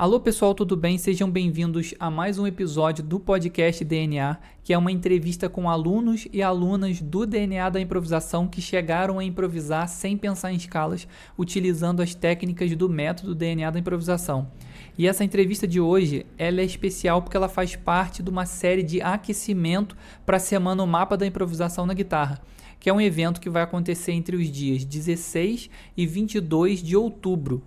Alô pessoal, tudo bem? Sejam bem-vindos a mais um episódio do podcast DNA, que é uma entrevista com alunos e alunas do DNA da improvisação que chegaram a improvisar sem pensar em escalas, utilizando as técnicas do método DNA da improvisação. E essa entrevista de hoje, ela é especial porque ela faz parte de uma série de aquecimento para a semana O Mapa da Improvisação na Guitarra, que é um evento que vai acontecer entre os dias 16 e 22 de outubro.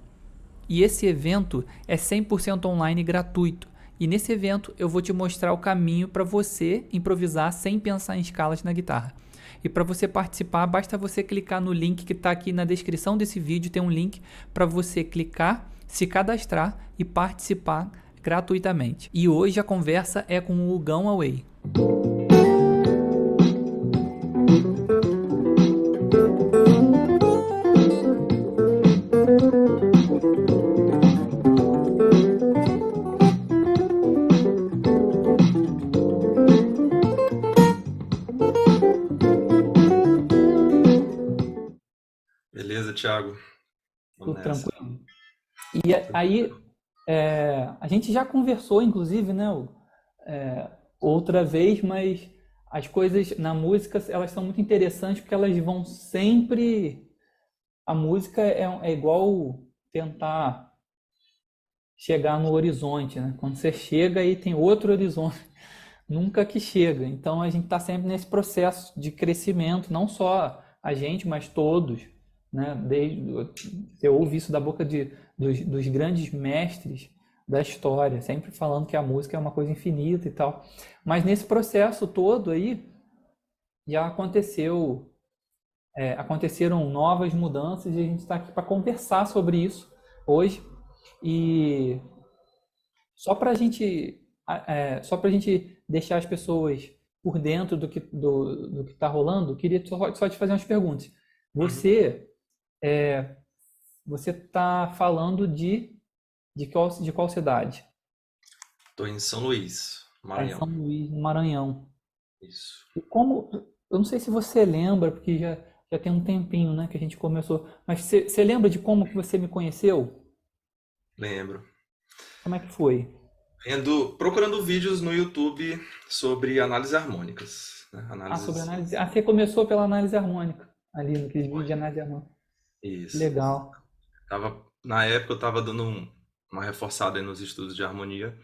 E esse evento é 100% online e gratuito. E nesse evento eu vou te mostrar o caminho para você improvisar sem pensar em escalas na guitarra. E para você participar, basta você clicar no link que está aqui na descrição desse vídeo. Tem um link para você clicar, se cadastrar e participar gratuitamente. E hoje a conversa é com o Hugão Away. Beleza, Thiago. Vamos Tudo nessa. tranquilo? E aí, a gente já conversou, inclusive, né, Hugo? Outra vez, mas as coisas na música, elas são muito interessantes porque elas vão sempre... A música é igual tentar chegar no horizonte, né? Quando você chega aí tem outro horizonte, nunca que chega. Então a gente está sempre nesse processo de crescimento, não só a gente, mas todos, né? Você ouve isso da boca dos grandes mestres da história, sempre falando que a música é uma coisa infinita e tal. Mas nesse processo todo aí já aconteceram novas mudanças e a gente está aqui para conversar sobre isso hoje. E só para só para a gente deixar as pessoas por dentro do que está rolando, queria só te fazer umas perguntas. Uhum. Você você está falando de qual cidade? Tô em São Luís, Está em Maranhão. São Luís, no Maranhão. Isso. E como, eu não sei se você lembra, porque já tem um tempinho, né, que a gente começou, mas você lembra de como que você me conheceu? Lembro. Como é que foi? Procurando vídeos no YouTube sobre análises harmônicas, né? Sobre Análises análise. Você começou pela análise harmônica, ali naquele vídeo de harmônicas. análise harmônica. Que Isso. legal. Na época eu estava dando uma reforçada aí nos estudos de harmonia.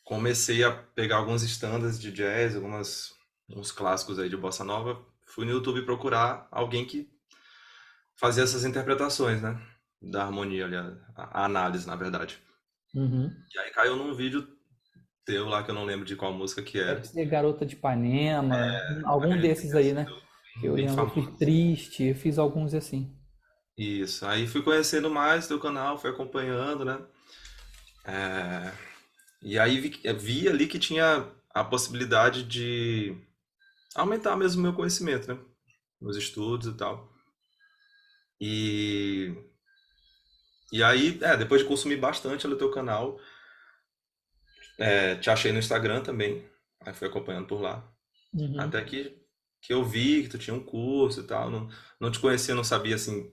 Comecei a pegar alguns standards de jazz, uns clássicos aí de bossa nova. Fui no YouTube procurar alguém que fazia essas interpretações, né? Da harmonia ali, a análise, na verdade. Uhum. E aí caiu num vídeo teu lá que eu não lembro de qual música que era. Deve ser Garota de Ipanema, algum Acredito que desses tenha aí, né? sido Que eu bem lembro, eu fiz famoso. Triste, eu fiz alguns assim. Isso. Aí fui conhecendo mais teu canal, fui acompanhando, né? E aí vi ali que tinha a possibilidade de aumentar mesmo o meu conhecimento, né? Nos estudos e tal. E, e aí, depois de consumir bastante ali o teu canal, te achei no Instagram também. Aí fui acompanhando por lá. Uhum. Até que eu vi que tu tinha um curso e tal. Não te conhecia, não sabia assim.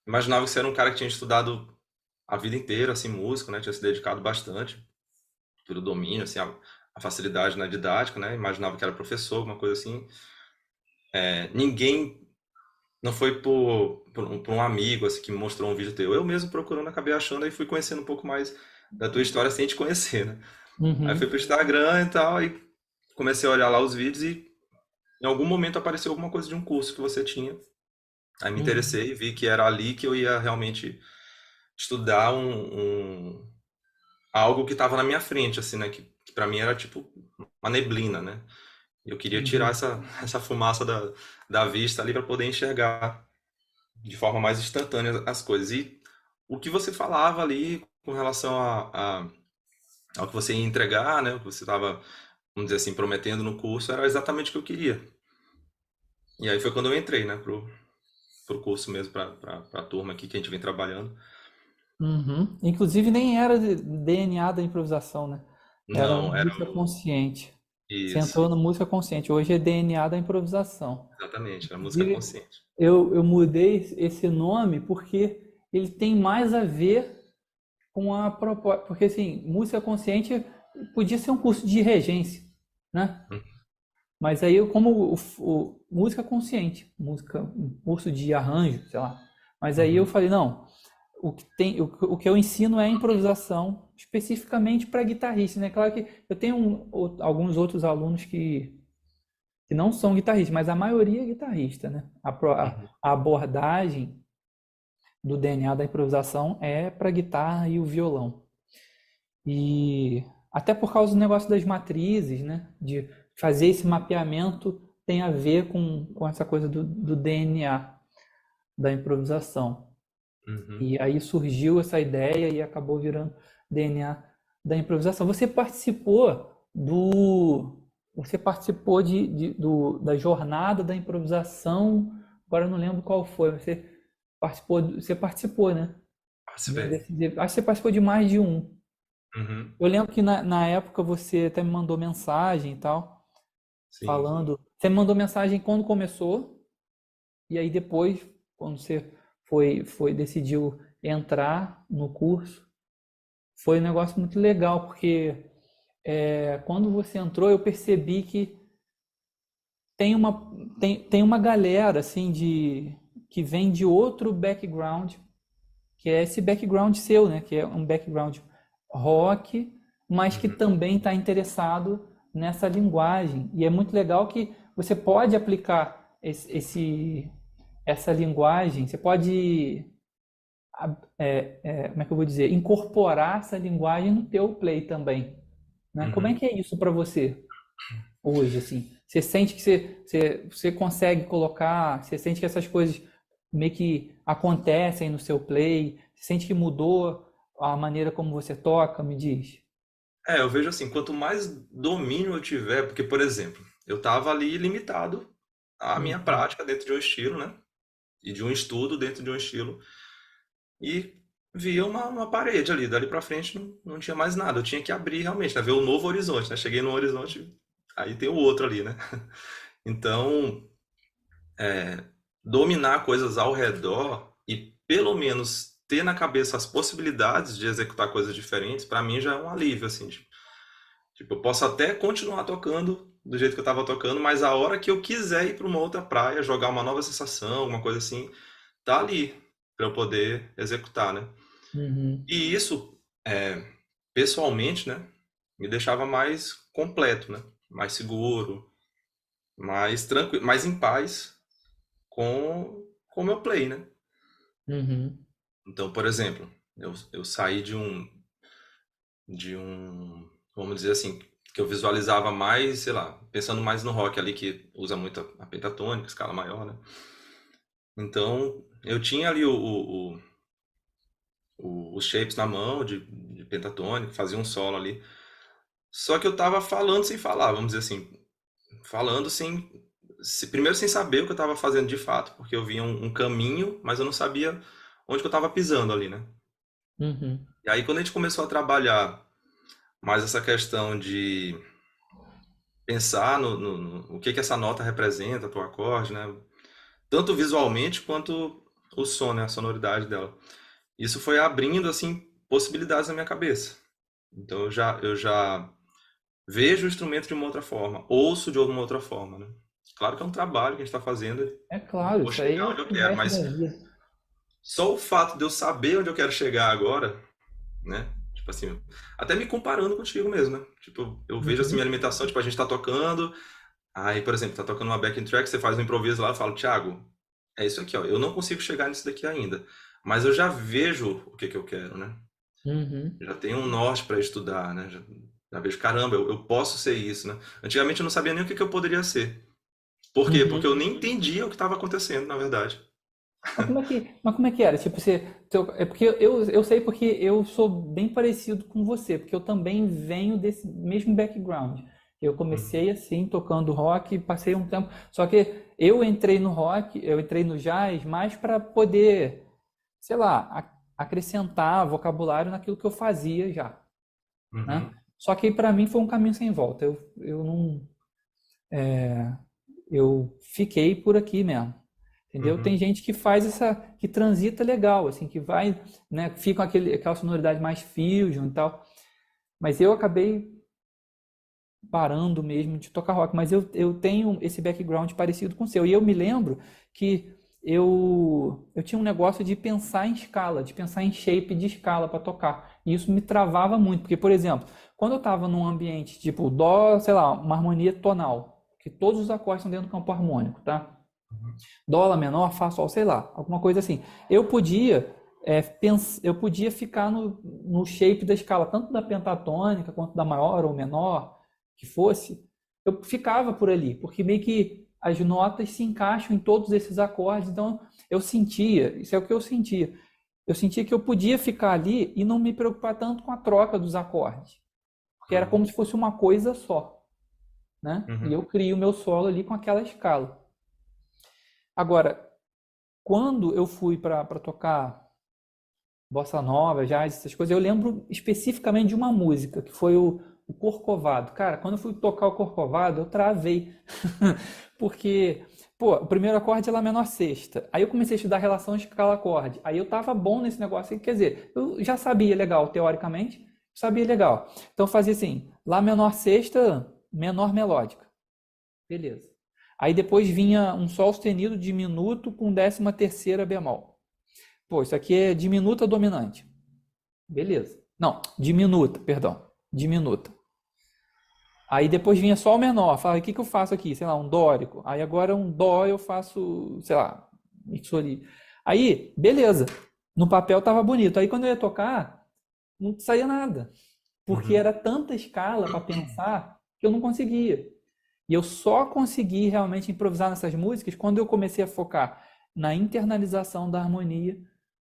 Imaginava que você era um cara que tinha estudado a vida inteira, assim, música, né? Tinha se dedicado bastante pelo domínio, assim, a facilidade na didática, né? Imaginava que era professor, alguma coisa assim. Ninguém, não foi por um amigo, assim, que me mostrou um vídeo teu. Eu mesmo procurando, acabei achando e fui conhecendo um pouco mais da tua história sem te conhecer, né? Aí fui Uhum. pro Instagram e tal, e comecei a olhar lá os vídeos e em algum momento apareceu alguma coisa de um curso que você tinha. Aí me Uhum. interessei e vi que era ali que eu ia realmente estudar algo que estava na minha frente, assim, né? Que para mim era tipo uma neblina, né? E eu queria tirar Uhum. essa fumaça da vista ali para poder enxergar de forma mais instantânea as coisas. E o que você falava ali com relação ao que você ia entregar, né? O que você estava, vamos dizer assim, prometendo no curso, era exatamente o que eu queria. E aí foi quando eu entrei, né, pro curso mesmo, pra turma aqui que a gente vem trabalhando. Uhum. Inclusive nem era DNA da improvisação, né? Era Não, era música consciente. Você isso, entrou no música consciente. Hoje é DNA da improvisação. exatamente, era música Inclusive, consciente. eu mudei esse nome porque ele tem mais a ver com a proposta, porque assim, música consciente podia ser um curso de regência, né? Hum. Mas aí, como música consciente, um curso de arranjo, sei lá. Mas aí eu Uhum. falei, não, o que eu ensino é improvisação, especificamente para guitarrista, né? Claro que eu tenho alguns outros alunos que não são guitarristas, mas a maioria é guitarrista, né? Uhum. A abordagem do DNA da improvisação é para guitarra e o violão. E até por causa do negócio das matrizes, né? De fazer esse mapeamento tem a ver com essa coisa do DNA da improvisação. Uhum. E aí surgiu essa ideia e acabou virando DNA da improvisação. Você participou da jornada da improvisação. Agora eu não lembro qual foi. Você participou, né? Participei. Acho que você participou de mais de um. Uhum. Eu lembro que na época você até me mandou mensagem e tal, Sim. falando. Você me mandou mensagem quando começou, e aí depois, quando você decidiu entrar no curso, foi um negócio muito legal, porque quando você entrou, eu percebi que tem uma galera assim que vem de outro background, que é esse background seu, né? Que é um background rock, mas que Uhum. também está interessado nessa linguagem. E é muito legal que você pode aplicar essa linguagem, você pode, como é que eu vou dizer, incorporar essa linguagem no teu play também, né? Como é Uhum. que é isso para você hoje, assim? Você sente que você consegue colocar, você sente que essas coisas meio que acontecem no seu play, você sente que mudou a maneira como você toca, me diz? Eu vejo assim, quanto mais domínio eu tiver, porque, por exemplo, eu tava ali limitado à minha Uhum, prática dentro de um estilo, né? E de um estudo dentro de um estilo. E via uma parede ali, dali pra frente não tinha mais nada. Eu tinha que abrir realmente, né? Ver um novo horizonte, né? Cheguei no horizonte, aí tem o outro ali, né? Então, dominar coisas ao redor e pelo menos ter na cabeça as possibilidades de executar coisas diferentes, pra mim já é um alívio, assim. Tipo, eu posso até continuar tocando do jeito que eu tava tocando, mas a hora que eu quiser ir pra uma outra praia, jogar uma nova sensação, alguma coisa assim, tá ali pra eu poder executar, né? uhum, E isso, pessoalmente, né, me deixava mais completo, né? Mais seguro, mais tranquilo, mais em paz com o meu play, né? uhum, Então, por exemplo, eu saí vamos dizer assim, que eu visualizava mais, sei lá, pensando mais no rock ali que usa muito a pentatônica, escala maior, né? Então, eu tinha ali os shapes na mão de pentatônica, fazia um solo ali. Só que eu tava falando sem falar, vamos dizer assim, falando sem, primeiro sem saber o que eu tava fazendo de fato, porque eu via um caminho, mas eu não sabia onde que eu tava pisando ali, né? uhum, E aí quando a gente começou a trabalhar mais essa questão de pensar no que essa nota representa para o acorde, né? Tanto visualmente quanto o som, né? A sonoridade dela. Isso foi abrindo, assim, possibilidades na minha cabeça. Então eu já vejo o instrumento de uma outra forma, ouço de uma outra forma, né? Claro que é um trabalho que a gente está fazendo, é não claro, vou isso aí chegar é onde eu o quero, resto mas da vida. só o fato de eu saber onde eu quero chegar agora, né? Tipo assim, até me comparando contigo mesmo, né? Tipo, eu vejo assim minha Uhum, alimentação, tipo, a gente tá tocando, aí, por exemplo, tá tocando uma backing track, você faz um improviso lá, eu falo, Thiago, é isso aqui, ó, eu não consigo chegar nisso daqui ainda, mas eu já vejo o que que eu quero, né? uhum, Já tenho um norte para estudar, né? Já vejo, caramba, eu posso ser isso, né? Antigamente eu não sabia nem o que que eu poderia ser. Por quê? Porque eu uhum. nem entendia o que estava acontecendo, na verdade. Mas como é que era? Tipo, é porque eu sei porque eu sou bem parecido com você, porque eu também venho desse mesmo background. Eu Uhum. comecei assim, tocando rock, passei um tempo. Só que eu entrei no rock, eu entrei no jazz mais para poder, sei lá, acrescentar vocabulário naquilo que eu fazia já, né? Uhum. Só que para mim foi um caminho sem volta. Eu não, eu fiquei por aqui mesmo. entendeu? Tem Uhum. gente que faz que transita legal, assim, que vai, né, fica com aquela sonoridade mais fusion e tal. Mas eu acabei parando mesmo de tocar rock, mas eu tenho esse background parecido com o seu. E eu me lembro que eu tinha um negócio de pensar em escala, de pensar em shape de escala para tocar. E isso me travava muito, porque, por exemplo, quando eu estava num ambiente tipo dó, sei lá, uma harmonia tonal, que todos os acordes estão dentro do campo harmônico, tá? Dó, lá menor, fá, sol, sei lá, alguma coisa assim. Eu podia ficar no shape da escala, tanto da pentatônica quanto da maior ou menor, que fosse, eu ficava por ali, porque meio que as notas se encaixam em todos esses acordes, então eu sentia, isso é o que eu sentia que eu podia ficar ali e não me preocupar tanto com a troca dos acordes, porque era como Uhum. se fosse uma coisa só, né? E Uhum. eu crio o meu solo ali com aquela escala. Agora, quando eu fui para tocar bossa nova, jazz, essas coisas, eu lembro especificamente de uma música, que foi o Corcovado. Cara, quando eu fui tocar o Corcovado, eu travei. Porque, pô, o primeiro acorde é Lá menor sexta. Aí eu comecei a estudar relação escala-acorde. Aí eu tava bom nesse negócio. Quer dizer, eu já sabia legal, teoricamente, sabia legal. Então eu fazia assim, Lá menor sexta, menor melódica. Beleza. Aí depois vinha um sol sustenido diminuto com 13ª bemol. Pô, isso aqui é diminuta dominante. Beleza. Não, diminuta, perdão. Diminuta. Aí depois vinha só o menor. Falei, o que que eu faço aqui? Sei lá, um dórico. Aí agora um dó eu faço, sei lá, mixoli. Aí, beleza. No papel tava bonito. Aí quando eu ia tocar, não saía nada. Porque Uhum. era tanta escala para pensar que eu não conseguia. E eu só consegui realmente improvisar nessas músicas quando eu comecei a focar na internalização da harmonia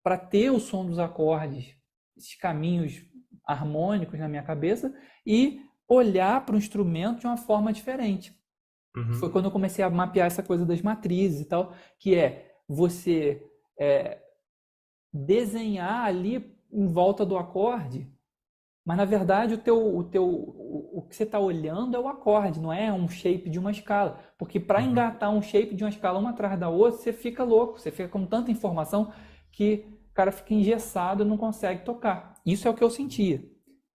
para ter o som dos acordes, esses caminhos harmônicos na minha cabeça e olhar para o instrumento de uma forma diferente. Foi Uhum. quando eu comecei a mapear essa coisa das matrizes e tal, que é você é, desenhar ali em volta do acorde, mas na verdade o que você está olhando é o acorde, não é um shape de uma escala. Porque para Uhum. engatar um shape de uma escala uma atrás da outra, você fica louco, você fica com tanta informação que o cara fica engessado e não consegue tocar. Isso é o que eu sentia.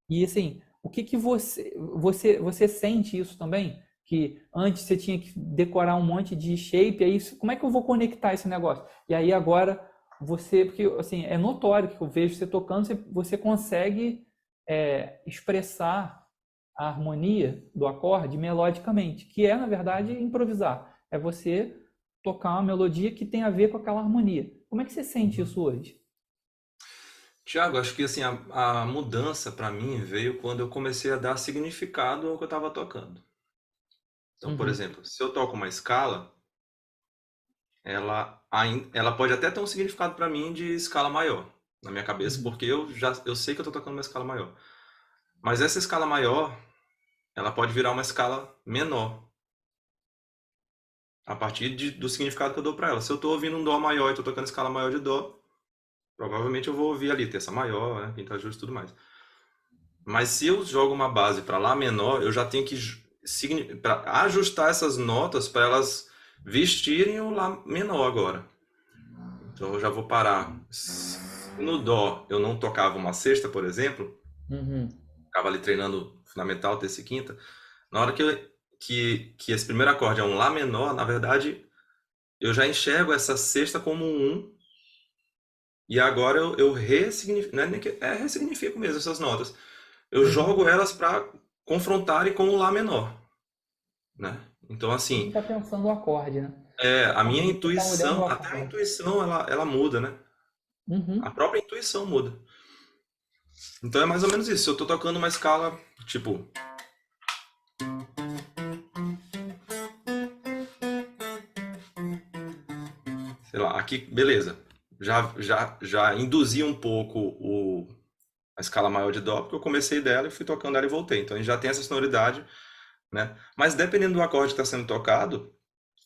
E assim, o que que você sente isso também? Que antes você tinha que decorar um monte de shape, aí como é que eu vou conectar esse negócio? E aí agora porque assim, é notório que eu vejo você tocando, você consegue expressar a harmonia do acorde melodicamente, que é, na verdade, improvisar. É você tocar uma melodia que tem a ver com aquela harmonia. Como é que você sente Uhum. isso hoje? Tiago, acho que assim a mudança para mim veio quando eu comecei a dar significado ao que eu estava tocando. Então, por Uhum, exemplo, se eu toco uma escala, ela pode até ter um significado para mim de escala maior na minha cabeça, uhum. porque eu sei que eu estou tocando uma escala maior. Mas essa escala maior, ela pode virar uma escala menor a partir do significado que eu dou para ela. Se eu estou ouvindo um dó maior e estou tocando escala maior de dó, provavelmente eu vou ouvir ali terça maior, né, quinta justa e tudo mais. Mas se eu jogo uma base para lá menor, eu já tenho que pra ajustar essas notas para elas vestirem o lá menor agora. Então eu já vou parar. Se no dó eu não tocava uma sexta, por exemplo, Uhum. ficava ali treinando fundamental, terça e quinta. Na hora que esse primeiro acorde é um lá menor, na verdade eu já enxergo essa sexta como um e agora eu ressignifico, não é nem que ressignifico mesmo essas notas. Eu Uhum. jogo elas para confrontarem com o lá menor, né? Então, Você não assim, está pensando o acorde, né? a minha Ali você está olhando intuição, o até a acorde. intuição, ela muda, né? A Uhum. própria intuição muda. Então é mais ou menos isso. Se eu tô tocando uma escala, tipo, sei lá, aqui, beleza. Já induzi um pouco a escala maior de dó, porque eu comecei dela e fui tocando ela e voltei. Então a gente já tem essa sonoridade, né? Mas dependendo do acorde que está sendo tocado,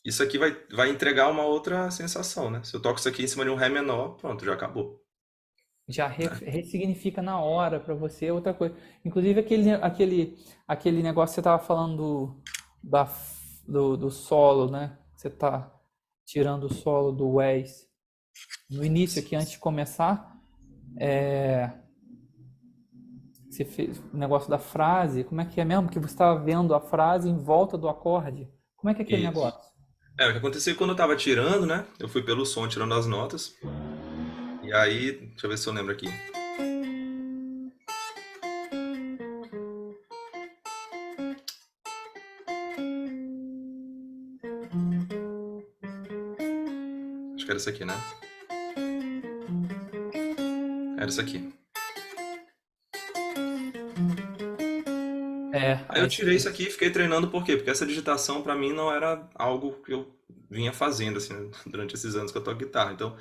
isso aqui vai entregar uma outra sensação, né? Se eu toco isso aqui em cima de um Ré menor, pronto, já acabou, Já né? ressignifica na hora para você outra coisa. Inclusive aquele negócio que você estava falando do solo, né? Você tá tirando o solo do Wes, no início aqui, antes de começar, você fez o negócio da frase, como é que é mesmo? Que você estava vendo a frase em volta do acorde. Como é que é aquele Isso. negócio? O que aconteceu quando eu tava tirando, né? Eu fui pelo som tirando as notas. E aí, deixa eu ver se eu lembro aqui. Acho que era isso aqui, né? Era isso aqui. Aí eu É tirei sim. isso aqui e fiquei treinando por quê? Porque essa digitação pra mim não era algo que eu vinha fazendo assim, né, durante esses anos que eu toco guitarra. Então,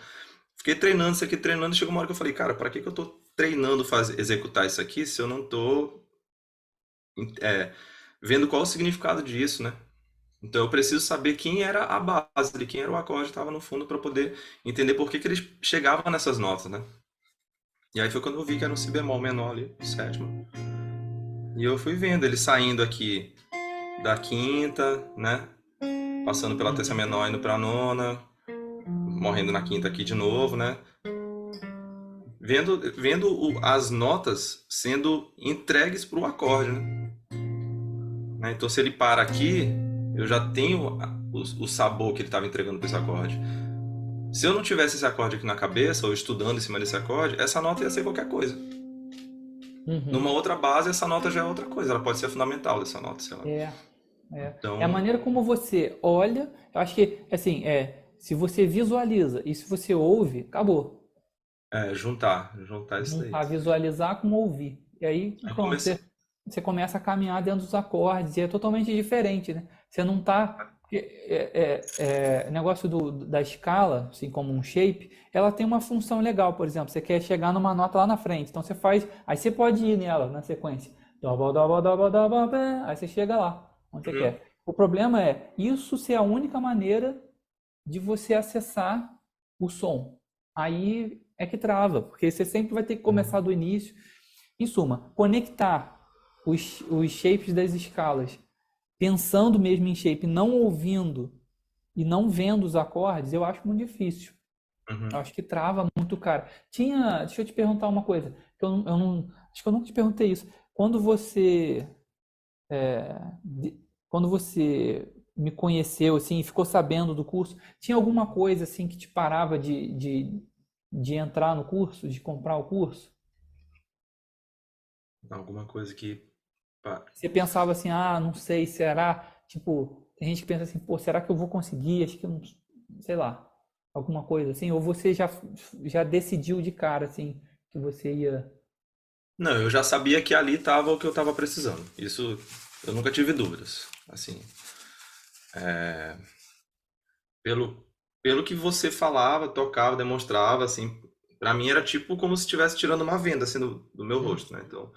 fiquei treinando isso aqui, treinando, e chegou uma hora que eu falei, cara, pra que que eu tô treinando fazer, executar isso aqui se eu não tô é, vendo qual o significado disso, né? Então eu preciso saber quem era a base, de quem era o acorde que estava no fundo para poder entender por que que ele chegava nessas notas, né? E aí foi quando eu vi que era um si bemol menor ali, o sétimo. E eu fui vendo ele saindo aqui da quinta, né? Passando pela terça Uhum. menor indo para a nona, morrendo na quinta aqui de novo, né? Vendo as notas sendo entregues para o acorde, né? Então se ele para aqui, eu já tenho o sabor que ele estava entregando para esse acorde. Se eu não tivesse esse acorde aqui na cabeça, ou estudando em cima desse acorde, essa nota ia ser qualquer coisa. Uhum. Numa outra base, essa nota já é outra coisa. Ela pode ser fundamental dessa nota, sei lá. É, é a Então, maneira como você olha. Eu acho que, assim, se você visualiza e se você ouve, acabou. juntar isso daí. Juntar visualizar com ouvir. E aí, Aí pronto, você começa a caminhar dentro dos acordes e é totalmente diferente, né? Você não tá. Negócio da escala, assim como um shape, ela tem uma função legal, por exemplo, você quer chegar numa nota lá na frente, então você faz, aí você pode ir nela na sequência, doba, doba, doba, doba, bá, aí você chega lá onde você Uhum, quer. O problema é isso ser a única maneira de você acessar o som. Aí é que trava, porque você sempre vai ter que começar do início. Em suma, conectar os shapes das escalas, pensando mesmo em shape, não ouvindo e não vendo os acordes, eu acho muito difícil. Eu uhum. acho que trava muito, cara. Deixa eu te perguntar uma coisa, que acho que eu nunca te perguntei isso. Quando você me conheceu, assim, e ficou sabendo do curso, tinha alguma coisa, assim, que te parava de entrar no curso, de comprar o curso? Alguma coisa que. Pá. Você pensava assim, não sei, será? Tipo, tem gente que pensa assim, pô, será que eu vou conseguir? Acho que eu não, sei lá, alguma coisa assim. Ou você já decidiu de cara, assim, que você ia. Não, eu já sabia que ali estava o que eu estava precisando. Isso eu nunca tive dúvidas. Assim, pelo, pelo que você falava, tocava, demonstrava, assim, para mim era tipo como se estivesse tirando uma venda assim do meu Hum, rosto, né? Então,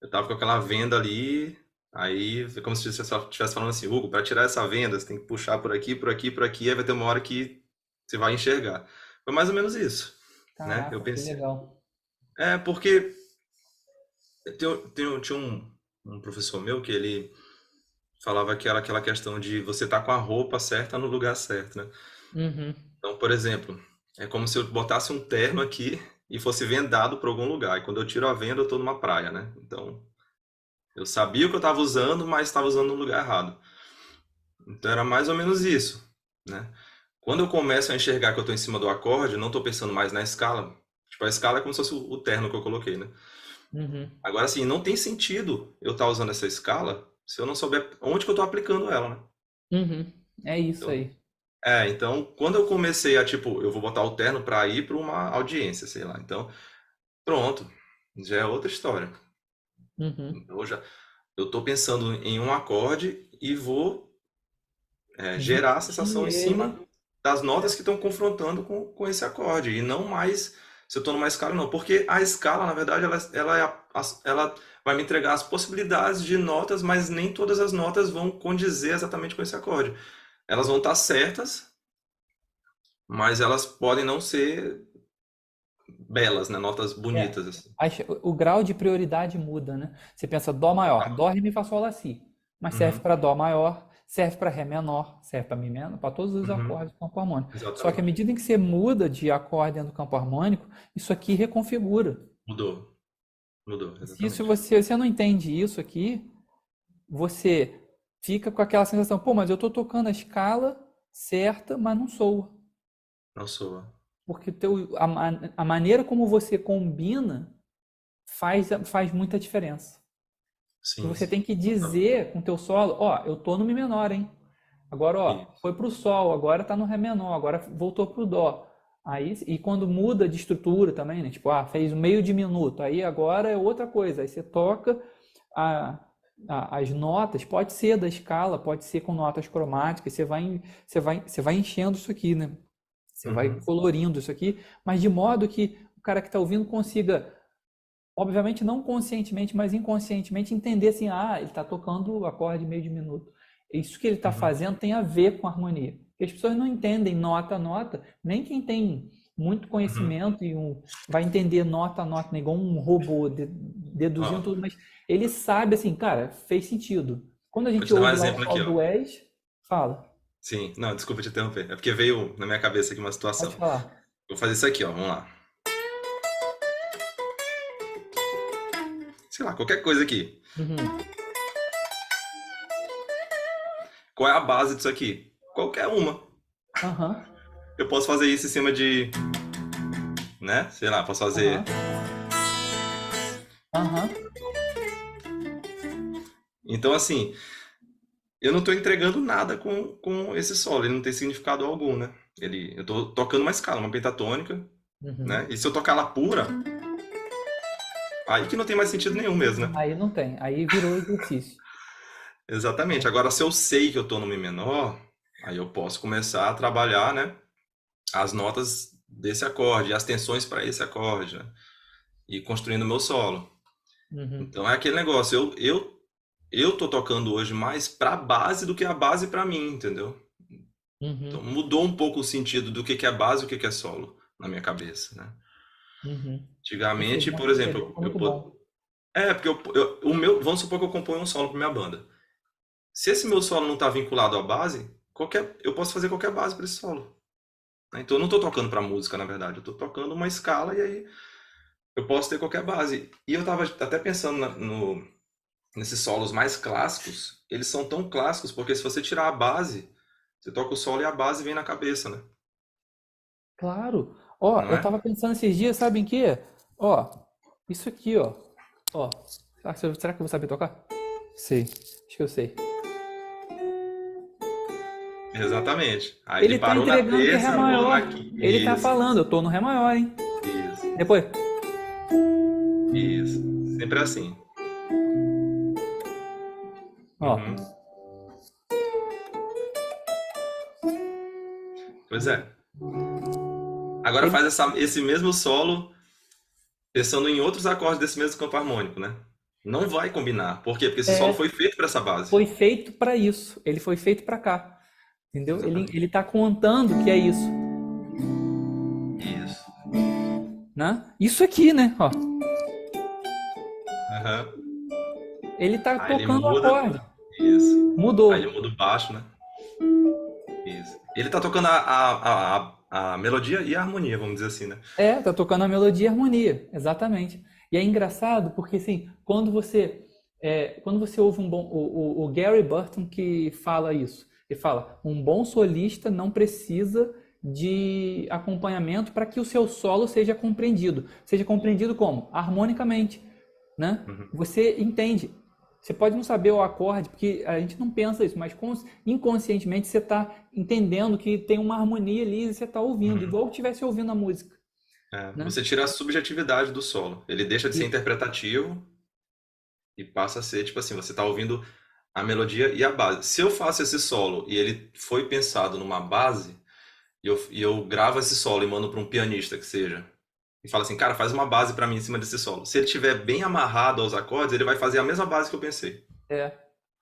eu tava com aquela venda ali, aí foi como se você só estivesse falando assim, Hugo, para tirar essa venda, você tem que puxar por aqui, por aqui, por aqui, aí vai ter uma hora que você vai enxergar. Foi mais ou menos isso, né? Eu caraca, que pensei. legal. Porque tinha um professor meu que ele falava que era aquela questão de você estar com a roupa certa no lugar certo, né? Uhum, Então, por exemplo, é como se eu botasse um terno aqui e fosse vendado para algum lugar. E quando eu tiro a venda, eu tô numa praia, né? Então, eu sabia o que eu estava usando, mas estava usando no lugar errado. Então era mais ou menos isso, né? Quando eu começo a enxergar que eu estou em cima do acorde, não estou pensando mais na escala. Tipo, a escala é como se fosse o terno que eu coloquei, né? uhum, Agora, assim, não tem sentido eu estar usando essa escala se eu não souber onde que eu estou aplicando ela, né? uhum. É isso Então, aí. então, quando eu comecei a, tipo, eu vou botar o terno para ir para uma audiência, sei lá. Então, pronto, já é outra história. Uhum. Então, eu estou pensando em um acorde e vou gerar a Vestir sensação em cima ele. das notas É. que estão confrontando com esse acorde, e não mais se eu estou numa escala, não. Porque a escala, na verdade, ela vai me entregar as possibilidades de notas, mas nem todas as notas vão condizer exatamente com esse acorde. Elas vão estar certas, mas elas podem não ser belas, né? Notas É. bonitas, assim. O grau de prioridade muda, né? Você pensa Dó maior, Dó, Ré, Mi, Fá, Sol, Lá, Si. Mas serve Uhum. para Dó maior, serve para Ré menor, serve para Mi menor, para todos os Uhum. acordes do campo harmônico. Só que à Exatamente. medida em que você muda de acorde dentro do campo harmônico, isso aqui reconfigura. Mudou. Mudou, Se exatamente. você não entende isso aqui, você fica com aquela sensação, pô, mas eu estou tocando a escala certa, mas não soa. Não soa. Porque a maneira como você combina faz muita diferença. E Sim, você tem sim. que Exatamente. dizer com o teu solo, ó, eu tô no Mi menor, hein? Agora, ó, Isso. foi pro Sol, agora tá no Ré menor, agora voltou pro Dó. Aí, e quando muda de estrutura também, né? Tipo, fez um meio diminuto, aí agora é outra coisa. Aí você toca a, as notas, pode ser da escala, pode ser com notas cromáticas, você vai enchendo isso aqui, né? Você vai Uhum. colorindo isso aqui, mas de modo que o cara que está ouvindo consiga, obviamente não conscientemente, mas inconscientemente, entender assim, ele está tocando o acorde meio diminuto. Isso que ele está Uhum. fazendo tem a ver com a harmonia. Porque as pessoas não entendem nota a nota, nem quem tem muito Uhum. conhecimento vai entender nota a nota, né? Igual um robô deduzindo Ó, tudo, mas ele sabe assim, cara, fez sentido. Quando a vou gente te dar um ouve lá o exemplo aqui, sol ó. do És, fala, Sim, não, desculpa te interromper. É porque veio na minha cabeça aqui uma pode situação. falar. Vou fazer isso aqui, ó. Vamos lá. Sei lá, qualquer coisa aqui. Uhum. Qual é a base disso aqui? Qualquer uma. Aham, Eu posso fazer isso em cima de, né? Sei lá, posso fazer. aham, aham. Então, assim, eu não estou entregando nada com esse solo. Ele não tem significado algum, né? Eu estou tocando uma escala, uma pentatônica, Uhum. né? E se eu tocar ela pura, aí que não tem mais sentido nenhum mesmo, né? Aí não tem, aí virou exercício. Exatamente. Agora, se eu sei que eu estou no Mi menor, aí eu posso começar a trabalhar, né? As notas desse acorde, as tensões para esse acorde, né? E construindo o meu solo. Uhum. Então é aquele negócio, eu tô tocando hoje mais pra base do que a base pra mim, entendeu? Então Uhum. mudou um pouco o sentido do que é base e o que é solo na minha cabeça, né? Uhum. Esse Antigamente, por exemplo exemplo, foi muito bom. porque vamos supor que eu componho um solo para minha banda. Se esse meu solo não está vinculado à base, eu posso fazer qualquer base para esse solo, né? Então eu não estou tocando para música, na verdade, eu estou tocando uma escala e aí eu posso ter qualquer base. E eu estava até pensando nesses solos mais clássicos, eles são tão clássicos porque se você tirar a base, você toca o solo e a base vem na cabeça, né? Claro. Ó, Não eu é? tava pensando esses dias, sabe em quê? Ó, isso aqui, ó. Ó, será que eu vou saber tocar? Sei, acho que eu sei. Exatamente. Aí ele Ele tá parou na entregando que é Ré terça, pulou na maior. quinta. Ele tá Isso, falando, eu tô no Ré maior, hein? isso, Depois. isso. Sempre assim. Ó. Uhum. Pois é. Agora Ele faz esse mesmo solo pensando em outros acordes desse mesmo campo harmônico, né? Não vai combinar. Por quê? Porque esse solo é, foi feito para essa base. foi feito pra isso. Ele foi feito pra cá. Entendeu? Ele Exatamente. tá contando que é isso, Isso. né? Isso aqui, né? Ó. Aham. Ele tá Aí ele tocando o muda. acorde. Isso. Aí ele Mudou. muda o baixo, né? Isso. Ele tá tocando a melodia e a harmonia, vamos dizer assim, né? Tá tocando a melodia e a harmonia, exatamente. E é engraçado porque, assim, quando você ouve um bom. O Gary Burton que fala isso. Ele fala: um bom solista não precisa de acompanhamento para que o seu solo seja compreendido. Seja compreendido como? Harmonicamente, né? Uhum. Você entende. Você pode não saber o acorde, porque a gente não pensa isso, mas inconscientemente você está entendendo que tem uma harmonia ali e você está ouvindo, Uhum. igual que estivesse ouvindo a música, É, né? você tira a subjetividade do solo. Ele deixa de ser Isso. interpretativo e passa a ser, tipo assim, você tá ouvindo a melodia e a base. Se eu faço esse solo e ele foi pensado numa base, e eu gravo esse solo e mando para um pianista que seja, e fala assim, cara, faz uma base para mim em cima desse solo. Se ele estiver bem amarrado aos acordes, ele vai fazer a mesma base que eu pensei. É.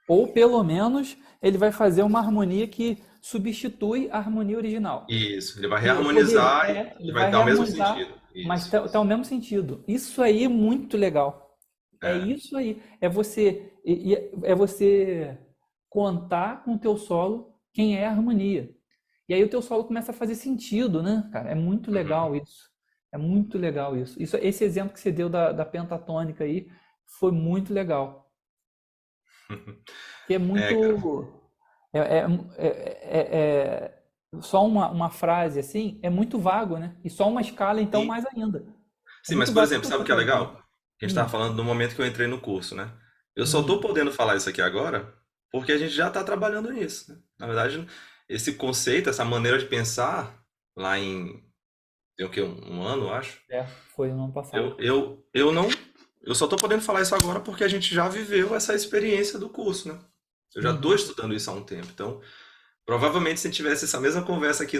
Ou pelo menos ele vai fazer uma harmonia que substitui a harmonia original. Isso, ele vai E, Rodrigo, reharmonizar ele e vai vai dar o mesmo reharmonizar, sentido. mas Isso. tá o mesmo sentido. Isso aí é muito legal. É É. isso aí. É você contar com o teu solo quem é a harmonia. E aí o teu solo começa a fazer sentido, né, cara? É muito legal isso. É muito legal isso. Esse exemplo que você deu da pentatônica aí foi muito legal. Que é Cara. muito. É, é, só uma frase assim é muito vago, né? E só uma escala, então, Sim, mais ainda. É sim, mas muito por vago. O exemplo, que sabe você o que é está legal? dizendo? A gente estava Hum, falando no momento que eu entrei no curso, né? Eu só tô uhum, podendo falar isso aqui agora porque a gente já está trabalhando nisso, né? Na verdade, esse conceito, essa maneira de pensar, lá em, tem o quê? Um ano, eu acho. foi no ano passado. Eu não, eu só tô podendo falar isso agora porque a gente já viveu essa experiência do curso, né? Eu já estou Uhum, estudando isso há um tempo. Então, provavelmente, se tivesse essa mesma conversa aqui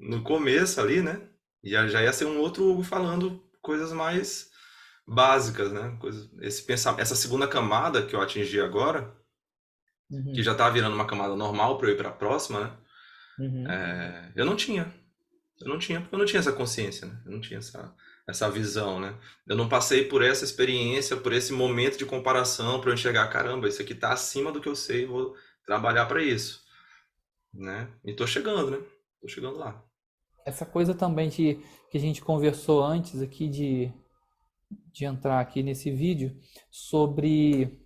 no começo ali, né? Já ia ser um outro Hugo falando coisas mais básicas, né? Esse pensamento, essa segunda camada que eu atingi agora, que uhum, já tá virando uma camada normal para eu ir para a próxima, né? uhum. Eu não tinha. Eu não tinha, porque eu não tinha essa consciência, né? Eu não tinha essa visão, né? Eu não passei por essa experiência, por esse momento de comparação para eu enxergar, caramba, isso aqui tá acima do que eu sei, vou trabalhar para isso, né? E tô chegando, né? Tô chegando lá. Essa coisa também que a gente conversou antes aqui de entrar aqui nesse vídeo sobre.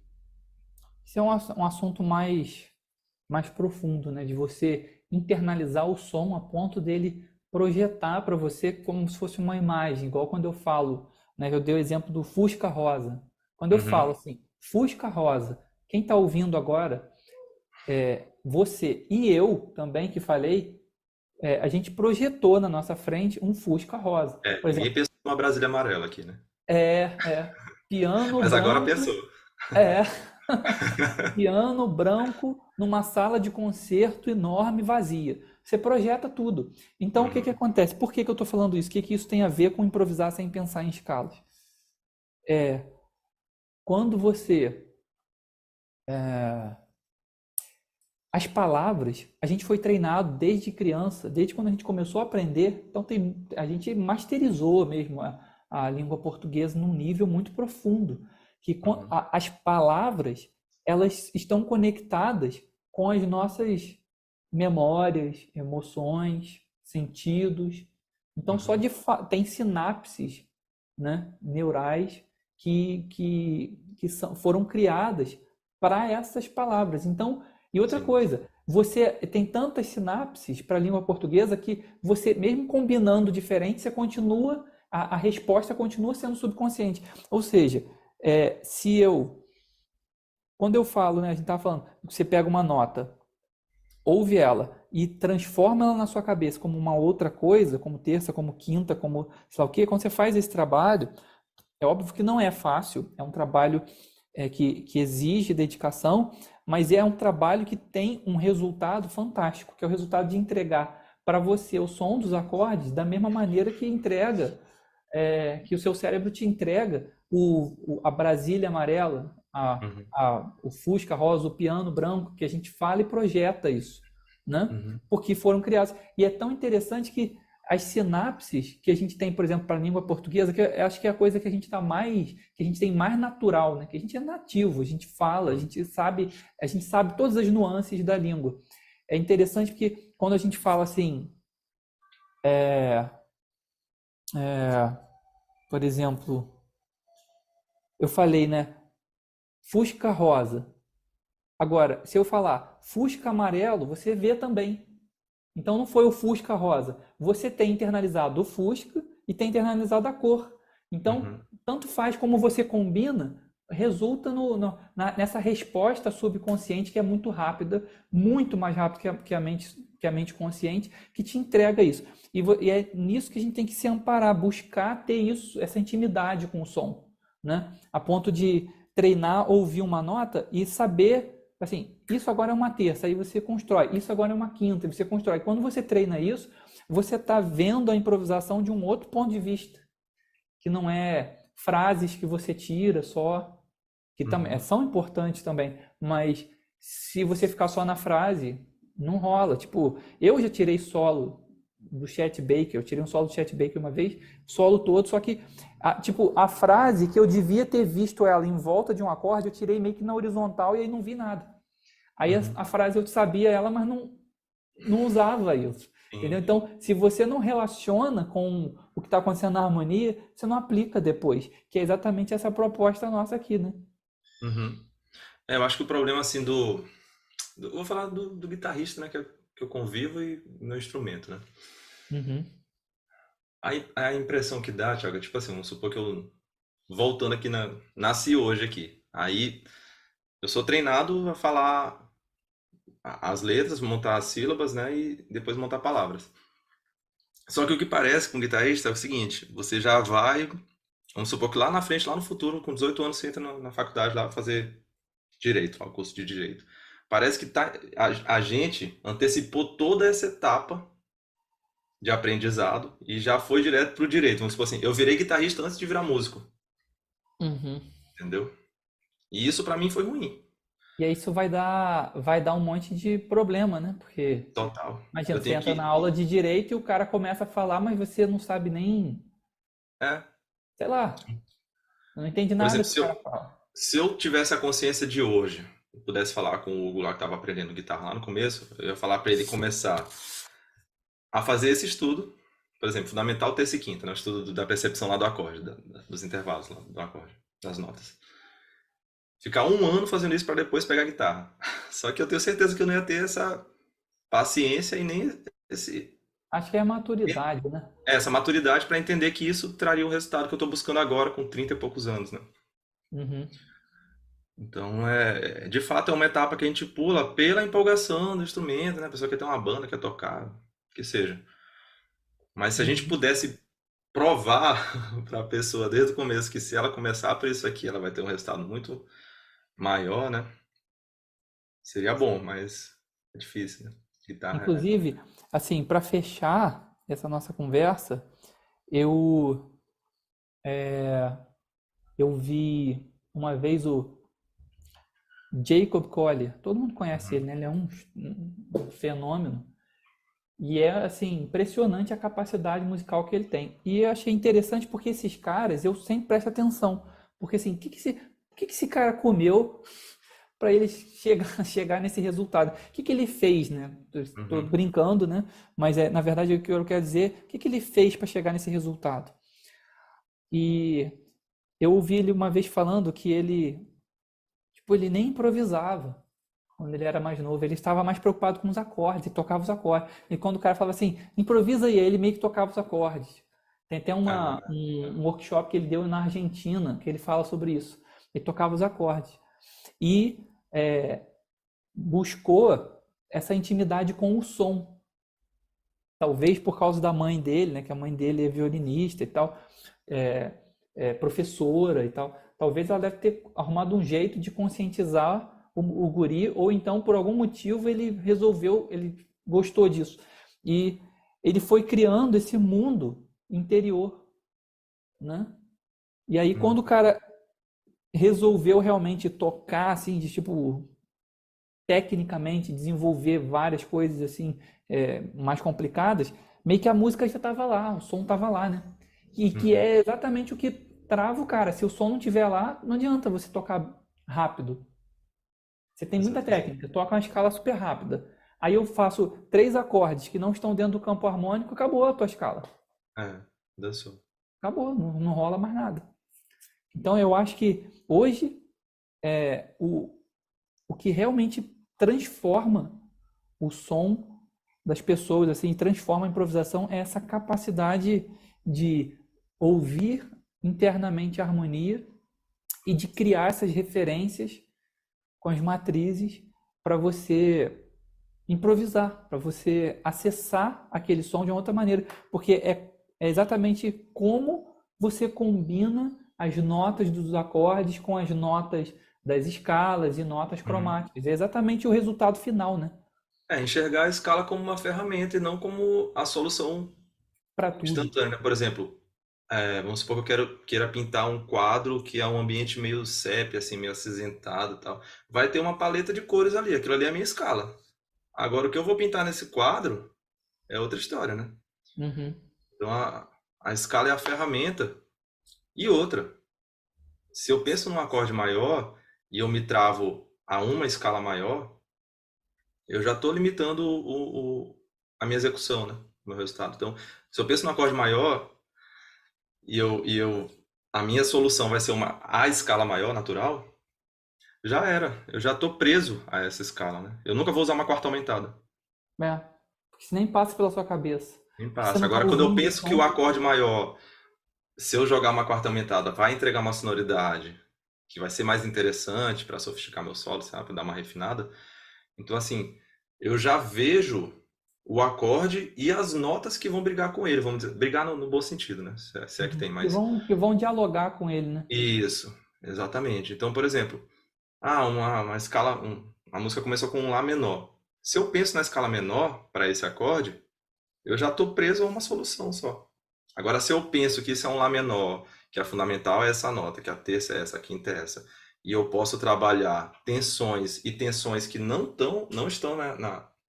Isso é um assunto mais profundo, né? De você internalizar o som a ponto dele projetar para você como se fosse uma imagem, igual quando eu falo, né? Eu dei o exemplo do Fusca Rosa. Quando eu falo Uhum. assim, Fusca Rosa, quem está ouvindo agora, você e eu também que falei, a gente projetou na nossa frente um Fusca Rosa. Por Ninguém exemplo, pensou numa Brasília amarela aqui, né? piano Mas agora pensou. branco, é, piano branco numa sala de concerto enorme, vazia. Você projeta tudo. Então, o que que Uhum. acontece? Por que que eu estou falando isso? O que que isso tem a ver com improvisar sem pensar em escalas? Quando você... As palavras, a gente foi treinado desde criança, desde quando a gente começou a aprender. Então, a gente masterizou mesmo a língua portuguesa num nível muito profundo. Que Uhum. as palavras, elas estão conectadas com as nossas memórias, emoções, sentidos. Então, Uhum. tem sinapses, né, neurais que foram criadas para essas palavras. Então, e outra Sim. coisa, você tem tantas sinapses para a língua portuguesa que você, mesmo combinando diferente, você continua, a resposta continua sendo subconsciente. Ou seja, se eu, quando eu falo, né, a gente está falando, você pega uma nota, ouve ela e transforma ela na sua cabeça como uma outra coisa, como terça, como quinta, como sei lá o quê, quando você faz esse trabalho, é óbvio que não é fácil, é um trabalho que exige dedicação, mas é um trabalho que tem um resultado fantástico, que é o resultado de entregar para você o som dos acordes da mesma maneira que entrega, que o seu cérebro te entrega a Brasília amarela, Uhum. o Fusca rosa, o piano branco, que a gente fala e projeta isso, né? Uhum. Porque foram criados. E é tão interessante que as sinapses que a gente tem, por exemplo, para a língua portuguesa, que eu acho que é a coisa que a gente que a gente tem mais natural, né? Que a gente é nativo, a gente fala, a gente sabe todas as nuances da língua. É interessante porque quando a gente fala assim, por exemplo, eu falei, né? Fusca rosa. Agora, se eu falar Fusca amarelo, você vê também. Então não foi o Fusca rosa. Você tem internalizado o Fusca e tem internalizado a cor. Então, Uhum. tanto faz como você combina, resulta nessa resposta subconsciente que é muito rápida, muito mais rápida que a mente consciente, que te entrega isso. E é nisso que a gente tem que se amparar, buscar ter isso, essa intimidade com o som, né? A ponto de treinar, ouvir uma nota e saber assim, isso agora é uma terça, aí você constrói. Isso agora é uma quinta, você constrói. Quando você treina isso, você está vendo a improvisação de um outro ponto de vista, que não é frases que você tira só, que também Uhum. são importantes também, mas se você ficar só na frase, não rola. Tipo, eu já tirei solo do Chet Baker, eu tirei um solo do Chet Baker uma vez, solo todo, só que a frase que eu devia ter visto ela em volta de um acorde, eu tirei meio que na horizontal e aí não vi nada. Aí Uhum. a frase eu sabia ela, mas não usava isso. Entendeu? Sim. Então, se você não relaciona com o que está acontecendo na harmonia, você não aplica depois, que é exatamente essa proposta nossa aqui, né? Uhum. Eu acho que o problema, assim, vou falar do guitarrista, né, que eu convivo e meu instrumento, né? Uhum, A impressão que dá, Thiago, é tipo assim, vamos supor que eu, voltando aqui, nasci hoje aqui. Aí, eu sou treinado a falar as letras, montar as sílabas, né, e depois montar palavras. Só que o que parece com o guitarrista é o seguinte, você já vai, vamos supor que lá na frente, lá no futuro, com 18 anos, você entra na faculdade lá pra fazer direito, lá, o curso de direito. Parece que a gente antecipou toda essa etapa de aprendizado e já foi direto pro direito. Vamos supor assim, eu virei guitarrista antes de virar músico, uhum. entendeu? E isso pra mim foi ruim, E aí isso vai dar um monte de problema, né? Porque, total. imagina, Eu você tenho entra na que, aula de direito e o cara começa a falar, mas você não sabe nem, é, sei lá, não entende por nada exemplo, que o cara fala. se eu tivesse a consciência de hoje, eu pudesse falar com o Hugo lá que estava aprendendo guitarra lá no começo, eu ia falar para ele começar a fazer esse estudo, por exemplo, fundamental terça e quinta, né? O estudo da percepção lá do acorde, dos intervalos lá do acorde, das notas. Ficar um ano fazendo isso para depois pegar a guitarra. Só que eu tenho certeza que eu não ia ter essa paciência e nem esse, Acho que é a maturidade, né? essa maturidade para entender que isso traria o resultado que eu estou buscando agora com 30 e poucos anos, né? Uhum, Então, de fato, é uma etapa que a gente pula pela empolgação do instrumento, né? A pessoa quer ter uma banda, quer tocar, que seja. Mas se a gente uhum. pudesse provar para a pessoa desde o começo que se ela começar por isso aqui, ela vai ter um resultado muito maior, né? Seria bom, mas é difícil, né? Guitarra Inclusive, assim, para fechar essa nossa conversa, eu eu vi uma vez o Jacob Collier. Todo mundo conhece ele, né? Ele é um fenômeno. E é assim, impressionante a capacidade musical que ele tem. E eu achei interessante porque esses caras, eu sempre presto atenção. Porque assim, o que que esse cara comeu para ele chegar nesse resultado? O que que ele fez, né? Estou Uhum. brincando, né? Mas na verdade o que eu quero dizer, o que que ele fez para chegar nesse resultado? E eu ouvi ele uma vez falando que ele nem improvisava quando ele era mais novo. Ele estava mais preocupado com os acordes e tocava os acordes. E quando o cara falava assim, improvisa aí, ele meio que tocava os acordes. Tem até Ah, um workshop que ele deu na Argentina, que ele fala sobre isso. Ele tocava os acordes. E buscou essa intimidade com o som. Talvez por causa da mãe dele, né? Que a mãe dele é violinista e tal, é, professora e tal. Talvez ela deve ter arrumado um jeito de conscientizar o guri, ou então por algum motivo ele resolveu, ele gostou disso. E ele foi criando esse mundo interior, né? E aí quando hum, o cara resolveu realmente tocar, assim, de tipo, tecnicamente desenvolver várias coisas assim mais complicadas, meio que a música já estava lá, o som estava lá, né? E que uhum. é exatamente o que trava o cara. Se o som não estiver lá, não adianta você tocar rápido. Você tem muita Exatamente. técnica, toca uma escala super rápida. Aí eu faço três acordes que não estão dentro do campo harmônico, acabou a tua escala. Dançou. Acabou, não rola mais nada. Então eu acho que hoje o que realmente transforma o som das pessoas, assim, transforma a improvisação é essa capacidade de ouvir internamente a harmonia e de criar essas referências com as matrizes para você improvisar, para você acessar aquele som de uma outra maneira, porque é exatamente como você combina as notas dos acordes com as notas das escalas e notas Uhum. cromáticas. É exatamente o resultado final, né? Enxergar a escala como uma ferramenta e não como a solução Para tudo. instantânea. Por exemplo, vamos supor que queira pintar um quadro que é um ambiente meio sépia, assim, meio acinzentado e tal. Vai ter uma paleta de cores ali, aquilo ali é a minha escala. Agora, o que eu vou pintar nesse quadro é outra história, né? Uhum. Então, a escala é a ferramenta. E outra, se eu penso num acorde maior e eu me travo a uma escala maior, eu já estou limitando a minha execução, né? O meu resultado. Então, se eu penso no acorde maior e a minha solução vai ser a escala maior, natural, já era. Eu já estou preso a essa escala, né? Eu nunca vou usar uma quarta aumentada. É, porque isso nem passa pela sua cabeça. Nem Você passa. não está Agora, quando eu ouvindo o penso que o som. acorde maior, se eu jogar uma quarta aumentada, vai entregar uma sonoridade que vai ser mais interessante para sofisticar meu solo, sabe? Para dar uma refinada. Então, assim, eu já vejo o acorde e as notas que vão brigar com ele. Vamos dizer, brigar no bom sentido, né? Se é que tem mais. Que vão dialogar com ele, né? Isso, exatamente. Então, por exemplo, uma escala, a música começou com um Lá menor. Se eu penso na escala menor para esse acorde, eu já estou preso a uma solução só. Agora, se eu penso que isso é um Lá menor, que a fundamental é essa nota, que a terça é essa, a quinta é essa, e eu posso trabalhar tensões e tensões que não estão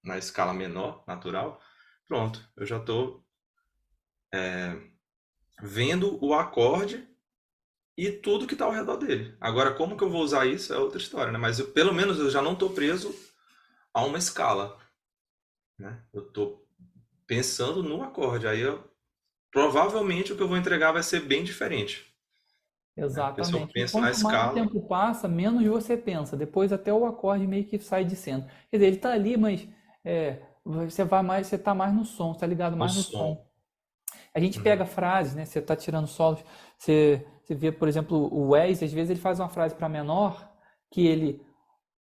na escala menor, natural, pronto, eu já estou vendo o acorde e tudo que está ao redor dele. Agora, como que eu vou usar isso é outra história, né? Mas pelo menos eu já não estou preso a uma escala, né? Eu estou pensando no acorde. Aí provavelmente o que eu vou entregar vai ser bem diferente, né? Porque se eu Exatamente. E penso na quanto mais o escala, tempo passa, menos você pensa. Depois até o acorde meio que sai de cena. Quer dizer, ele está ali, mas você está mais no som, está ligado no mais no som. som. A gente Uhum, pega frases, né? Você está tirando solos, você vê, por exemplo, o Wes, às vezes ele faz uma frase para menor que ele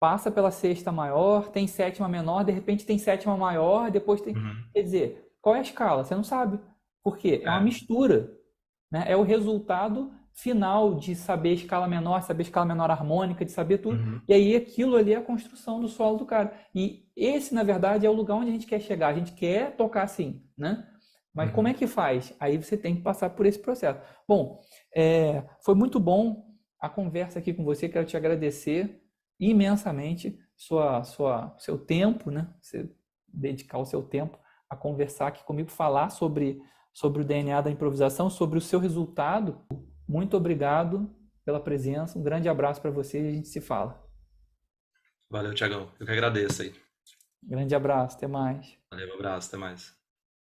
passa pela sexta maior, tem sétima menor, de repente tem sétima maior, depois tem. uhum. Quer dizer, qual é a escala? Você não sabe. Por quê? É uma É, mistura, né? É o resultado final de saber escala menor, saber escala menor harmônica, de saber tudo. uhum, E aí aquilo ali é a construção do solo do cara. E esse, na verdade, é o lugar onde a gente quer chegar. A gente quer tocar assim, né? Mas como é uhum. que faz? Aí você tem que passar por esse processo. Bom, foi muito bom a conversa aqui com você. Quero te agradecer imensamente seu tempo, né? Você dedicar o seu tempo a conversar aqui comigo, falar sobre o DNA da improvisação, sobre o seu resultado. Muito obrigado pela presença. Um grande abraço para você e a gente se fala. Valeu, Tiagão. Eu que agradeço aí. Grande abraço, até mais. Valeu, um abraço, até mais.